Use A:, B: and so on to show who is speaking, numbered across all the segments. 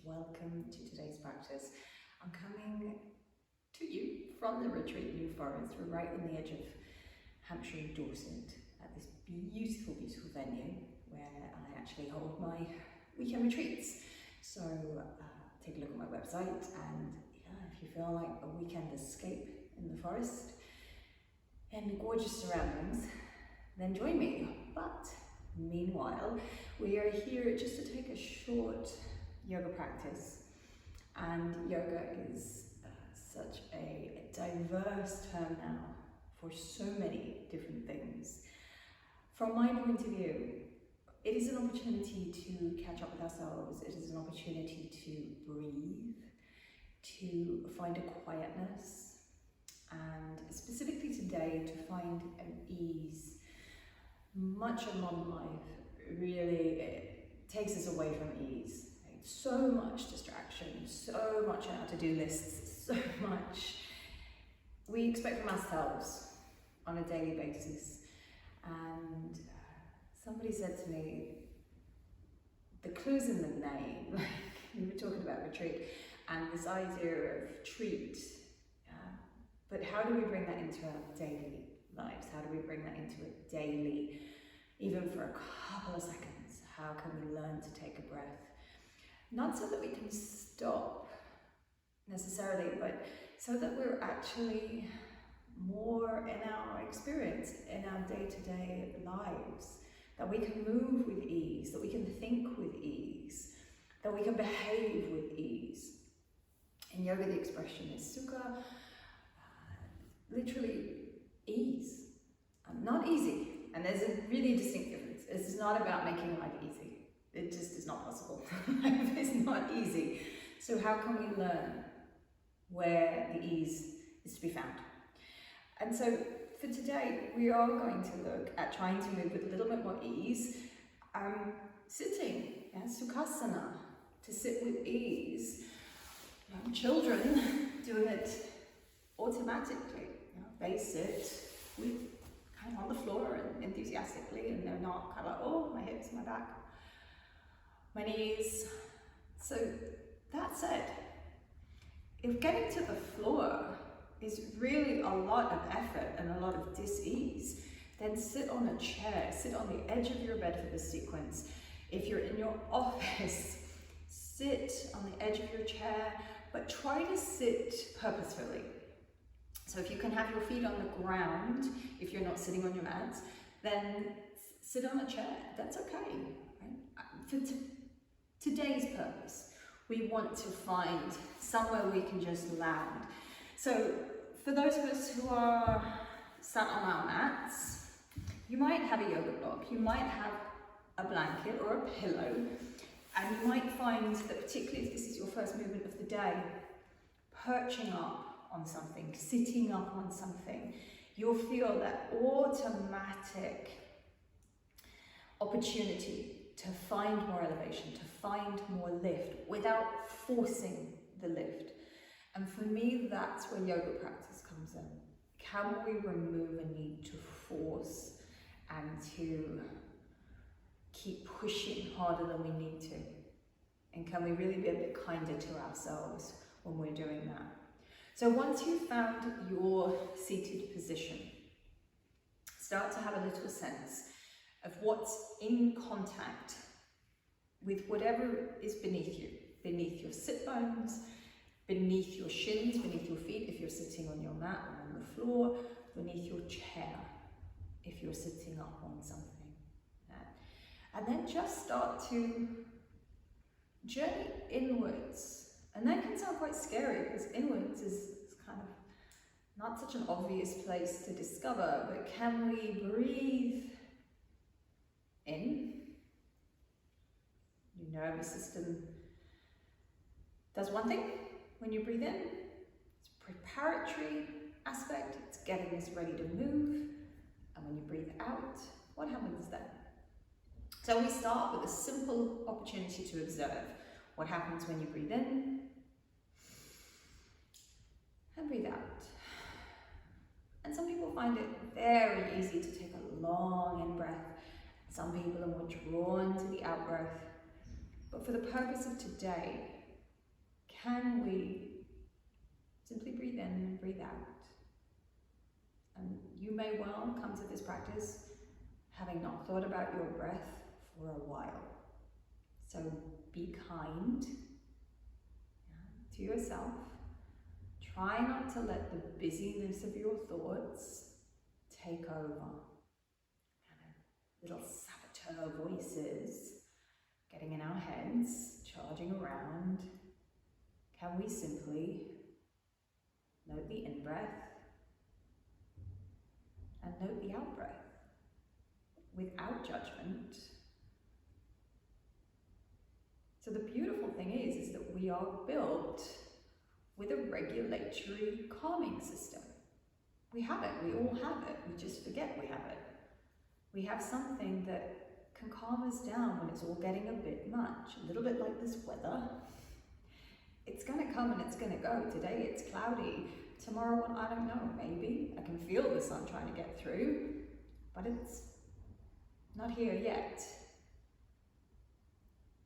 A: welcome to today's practice. I'm coming to you from the retreat New Forest. We're right on the edge of Hampshire and Dorset at this beautiful, beautiful venue where I actually hold my weekend retreats. So take a look at my website, and if you feel like a weekend escape in the forest in gorgeous surroundings, then join me. But meanwhile, we are here just to take a short yoga practice, and yoga is such a diverse term now for so many different things. From my point of view, it is an opportunity to catch up with ourselves. It is an opportunity to breathe, to find a quietness, and specifically today to find an ease. Much of modern life really takes us away from ease. So much distraction, so much on our to-do lists, so much we expect from ourselves on a daily basis. And somebody said to me, the clue's in the name. We were talking about retreat and this idea of treat, but how do we bring that into our daily lives? How do we bring that into a daily, even for a couple of seconds? How can we learn to take a breath? Not so that we can stop necessarily, but so that we're actually more in our experience, in our day-to-day lives, that we can move with ease, that we can think with ease, that we can behave with ease. In yoga, the expression is sukha, literally ease, not easy. And there's a really distinct difference. This is not about making life easy. It just is not possible. Life is not easy. So how can we learn where the ease is to be found? And so for today, we are going to look at trying to move with a little bit more ease. Sitting, Sukhasana, to sit with ease. Children do it automatically. They sit with kind of on the floor and enthusiastically, and they're not kind of like, oh, my hips, my back, my knees. So that said, if getting to the floor is really a lot of effort and a lot of dis-ease, then sit on a chair, sit on the edge of your bed for this sequence. If you're in your office, sit on the edge of your chair, but try to sit purposefully. So if you can have your feet on the ground, if you're not sitting on your mat, then sit on a chair, that's okay. Right? For today's purpose, we want to find somewhere we can just land. So for those of us who are sat on our mats, you might have a yoga block, you might have a blanket or a pillow, and you might find that, particularly if this is your first movement of the day, perching up on something, sitting up on something, you'll feel that automatic opportunity to find more elevation, to find more lift without forcing the lift. And for me, that's where yoga practice comes in. Can we remove a need to force and to keep pushing harder than we need to? And can we really be a bit kinder to ourselves when we're doing that? So once you've found your seated position, start to have a little sense of what's in contact with whatever is beneath you, beneath your sit bones, beneath your shins, beneath your feet if you're sitting on your mat or on the floor, beneath your chair if you're sitting up on something. And then just start to journey inwards. And that can sound quite scary because inwards is kind of not such an obvious place to discover, but can we breathe in? Your nervous system does one thing when you breathe in. It's a preparatory aspect, it's getting us ready to move. And when you breathe out, what happens then? So we start with a simple opportunity to observe what happens when you breathe in and breathe out. And some people find it very easy to take a long in-breath. Some people are more drawn to the out-breath. But for the purpose of today, can we simply breathe in and breathe out? And you may well come to this practice having not thought about your breath for a while. So be kind to yourself. Try not to let the busyness of your thoughts take over. Kind of little saboteur voices getting in our heads, charging around. Can we simply note the in-breath and note the out-breath without judgment? So the beautiful thing is that we are built with a regulatory calming system. We have it, we all have it, we just forget we have it. We have something that can calm us down when it's all getting a bit much, a little bit like this weather. It's gonna come and it's gonna go. Today it's cloudy, tomorrow, I don't know, maybe. I can feel the sun trying to get through, but it's not here yet.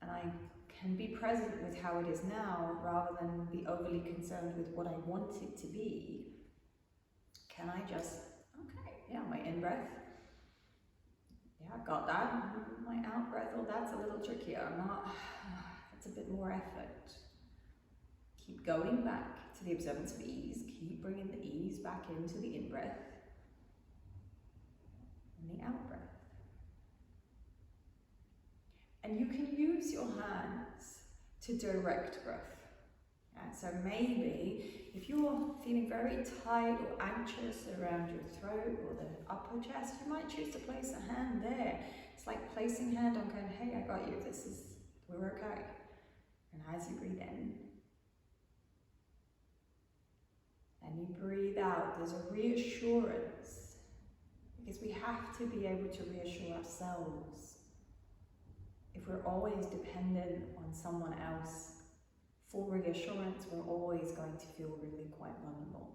A: And I can be present with how it is now rather than be overly concerned with what I want it to be. Can I just, okay, yeah, my in-breath, yeah, I've got that. My out-breath, oh, that's a little trickier. That's a bit more effort. Keep going back to the observance of ease. Keep bringing the ease back into the in-breath and the out-breath. And you can use your hands to direct breath. So maybe if you're feeling very tight or anxious around your throat or the upper chest, you might choose to place a hand there. It's like placing a hand on going, hey, I got you, we're okay. And as you breathe in, and you breathe out, there's a reassurance, because we have to be able to reassure ourselves. If we're always dependent on someone else for reassurance, we're always going to feel really quite vulnerable.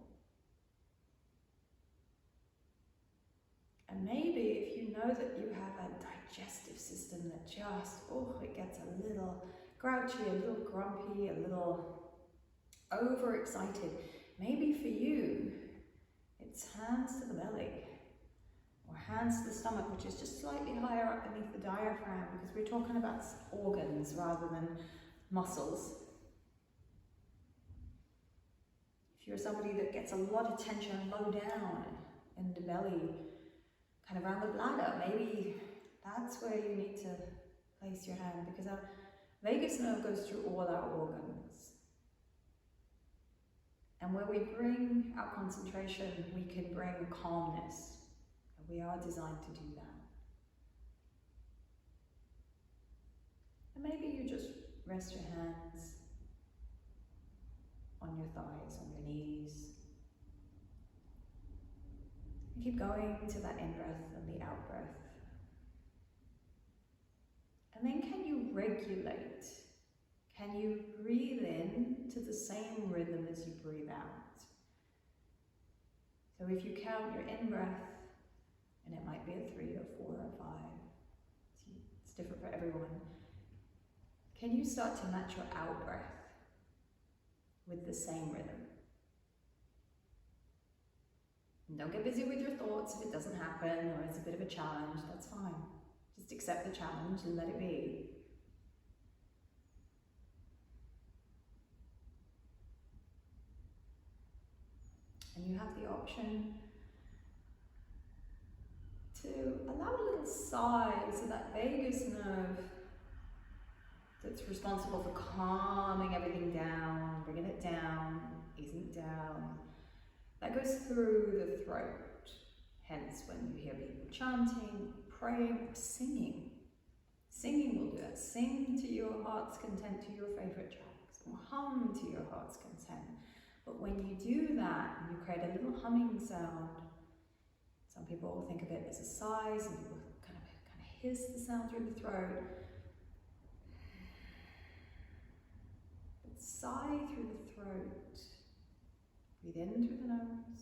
A: And maybe if you know that you have a digestive system that just, it gets a little grouchy, a little grumpy, a little overexcited, maybe for you, it's hands to the belly, or hands to the stomach, which is just slightly higher up beneath the diaphragm, because we're talking about organs rather than muscles. If you're somebody that gets a lot of tension low down in the belly, kind of around the bladder, maybe that's where you need to place your hand, because our vagus nerve goes through all our organs. And where we bring our concentration, we can bring calmness. We are designed to do that. And maybe you just rest your hands on your thighs, on your knees. And keep going to that in-breath and the out-breath. And then can you regulate? Can you breathe in to the same rhythm as you breathe out? So if you count your in-breath, and it might be a 3 or 4 or 5, it's different for everyone. Can you start to match your out-breath with the same rhythm? And don't get busy with your thoughts if it doesn't happen or it's a bit of a challenge, that's fine. Just accept the challenge and let it be. And you have the option to allow a little sigh, so that vagus nerve that's responsible for calming everything down, bringing it down, easing it down, that goes through the throat. Hence, when you hear people chanting, praying, singing. Singing will do that. Sing to your heart's content to your favorite tracks, or hum to your heart's content. But when you do that, and you create a little humming sound, some people think of it as a sigh, some people kind of hiss the sound through the throat. But sigh through the throat. Breathe in through the nose.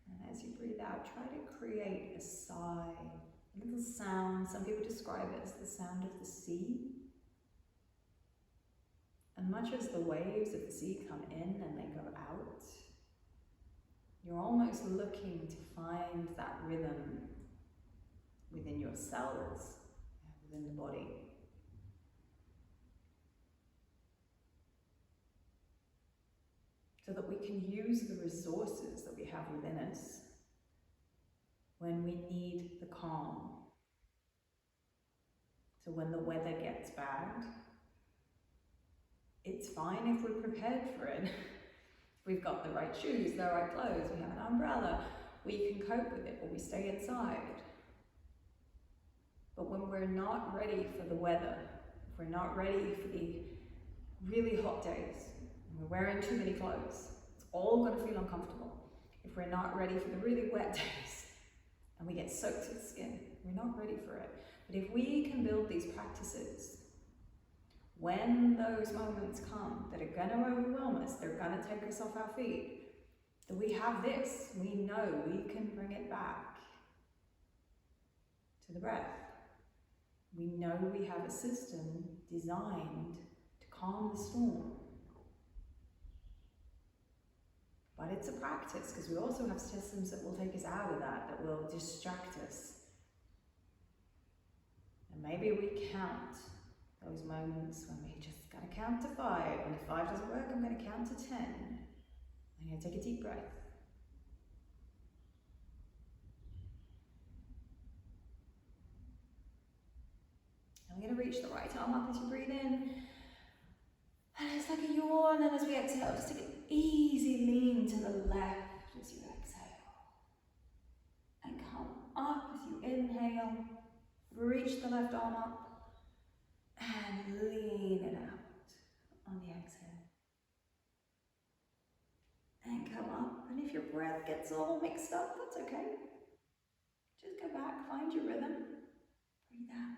A: And as you breathe out, try to create a sigh a little sound. Some people describe it as the sound of the sea. And much as the waves of the sea come in and they go out, you're almost looking to find that rhythm within your cells, within the body. So that we can use the resources that we have within us when we need the calm. So when the weather gets bad, it's fine if we're prepared for it. We've got the right shoes, the right clothes, we have an umbrella, we can cope with it, or we stay inside. But when we're not ready for the weather, if we're not ready for the really hot days, and we're wearing too many clothes, it's all going to feel uncomfortable. If we're not ready for the really wet days, and we get soaked to the skin, we're not ready for it. But if we can build these practices, when those moments come that are going to overwhelm us, they're going to take us off our feet, that we have this, we know we can bring it back to the breath. We know we have a system designed to calm the storm. But it's a practice, because we also have systems that will take us out of that, that will distract us. And maybe we count those moments when we just gotta count to 5, and if 5 doesn't work, I'm gonna count to 10. I'm gonna take a deep breath. And we're gonna reach the right arm up as you breathe in. And it's like a yawn, and as we exhale, just take an easy lean to the left as you exhale. And come up as you inhale, reach the left arm up, and lean it out on the exhale. And come up, and if your breath gets all mixed up, that's okay. Just go back, find your rhythm, breathe out.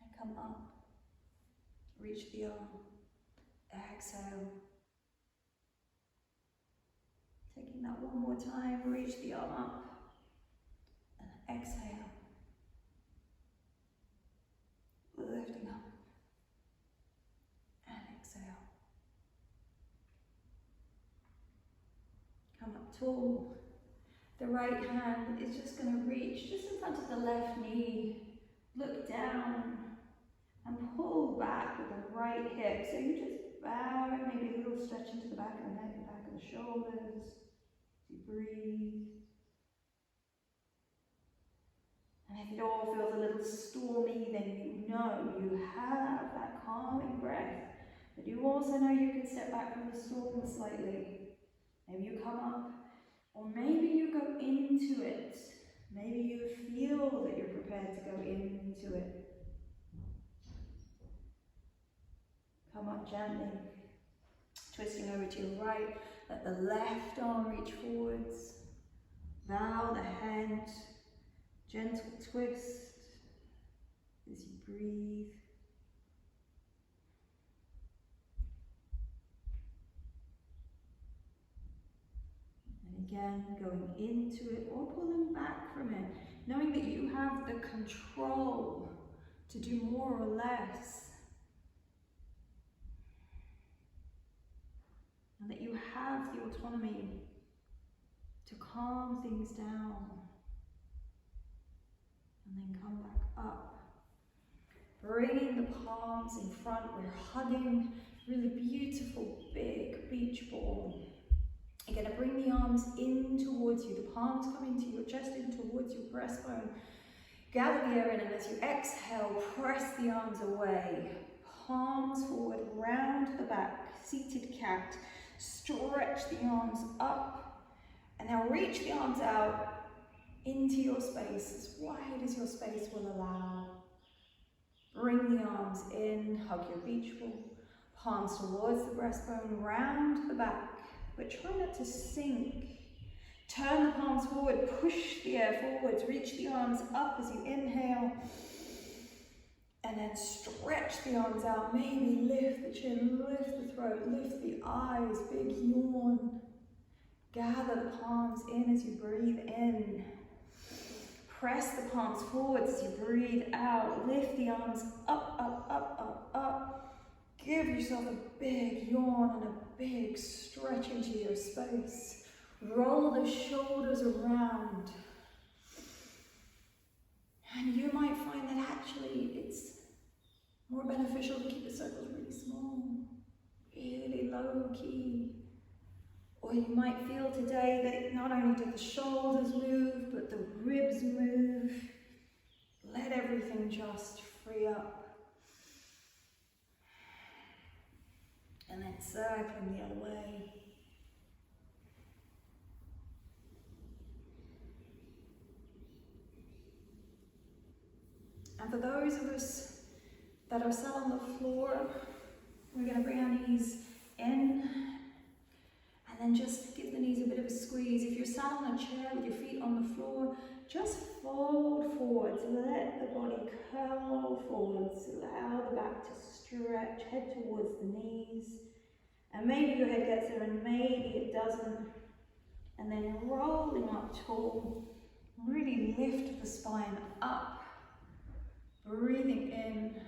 A: And come up, reach the arm, exhale. Taking that one more time, reach the arm up, and exhale. Lifting up, and exhale. Come up tall. The right hand is just going to reach just in front of the left knee. Look down and pull back with the right hip. So you just bow and maybe a little stretch into the back of the neck, the back of the shoulders. You breathe. And if it all feels a little stormy, then you know you have that calming breath. But you also know you can step back from the storm slightly. Maybe you come up, or maybe you go into it. Maybe you feel that you're prepared to go into it. Come up gently, twisting over to your right. Let the left arm reach forwards. Bow the head. Gentle twist as you breathe. And again, going into it or pulling back from it, knowing that you have the control to do more or less. And that you have the autonomy to calm things down. And then come back up. Bringing the palms in front, we're hugging really beautiful big beach ball. You're going to bring the arms in towards you, the palms come into your chest, in towards your breastbone. Gather the air in, and as you exhale, press the arms away. Palms forward, round the back, seated cat. Stretch the arms up, and now reach the arms out into your space, as wide as your space will allow. Bring the arms in, hug your beach ball, palms towards the breastbone, round the back, but try not to sink. Turn the palms forward, push the air forwards, reach the arms up as you inhale, and then stretch the arms out. Maybe lift the chin, lift the throat, lift the eyes, big yawn. Gather the palms in as you breathe in.
B: Press the palms forward as you breathe out. Lift the arms up, up, up, up, up. Give yourself a big yawn and a big stretch into your space. Roll the shoulders around. And you might find that actually it's more beneficial to keep the circles really small, really low key. Or you might feel today that not only do the shoulders move, but the ribs move. Let everything just free up. And then circling the other way. And for those of us that are sat on the floor, we're going to bring our knees in and then just give the knees a bit of a squeeze. If you're sat on a chair with your feet on the floor, just fold forwards. Let the body curl forwards. Allow the back to stretch, head towards the knees. And maybe your head gets there and maybe it doesn't. And then rolling up tall. Really lift the spine up. Breathing in,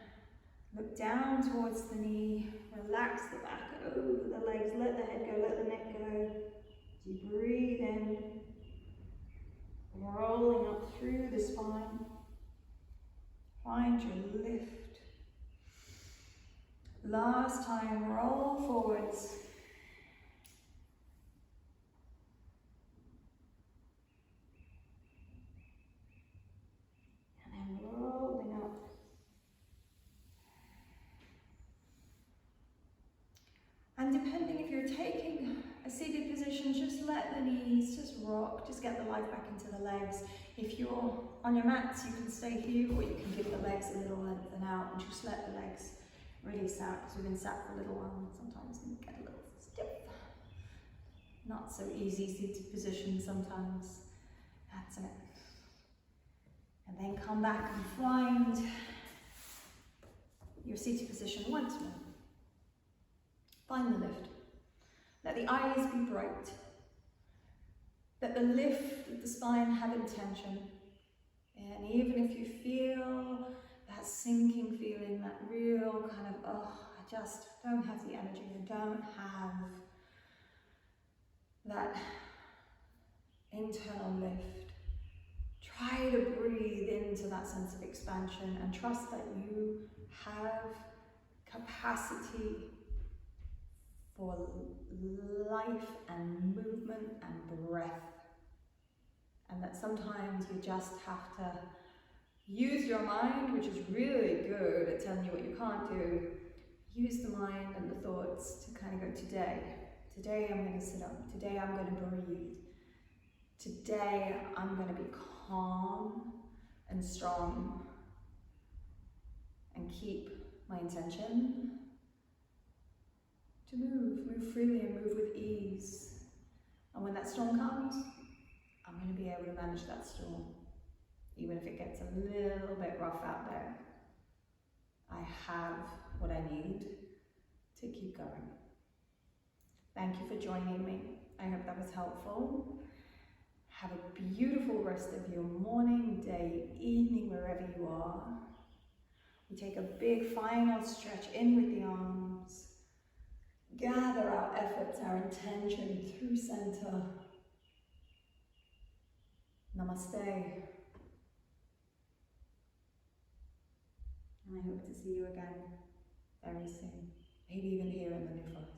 B: look down towards the knee, relax the back over the legs, let the head go, let the neck go. As you breathe in, rolling up through the spine, find your lift. Last time, roll forwards. And then rolling up. And depending if you're taking a seated position, just let the knees just rock, just get the life back into the legs. If you're on your mats, you can stay here, or you can give the legs a little lengthen out and just let the legs release out, because we've been sat for a little while and sometimes they get a little stiff. Not so easy seated position sometimes. That's it. And then come back and find your seated position once more. Find the lift. Let the eyes be bright. Let the lift of the spine have intention. And even if you feel that sinking feeling, that real kind of, oh, I just don't have the energy, I don't have that internal lift. Try to breathe into that sense of expansion and trust that you have capacity for life and movement and breath. And that sometimes you just have to use your mind, which is really good at telling you what you can't do. Use the mind and the thoughts to kind of go, today I'm going to sit up, today I'm going to breathe, today I'm going to be calm and strong and keep my intention to move freely and move with ease. And when that storm comes, I'm going to be able to manage that storm. Even if it gets a little bit rough out there, I have what I need to keep going. Thank you for joining me. I hope that was helpful. Have a beautiful rest of your morning, day, evening, wherever you are. We take a big final stretch in with the arms. Gather our efforts, our intention through center. Namaste. And I hope to see you again very soon. Maybe even here in the New Forest.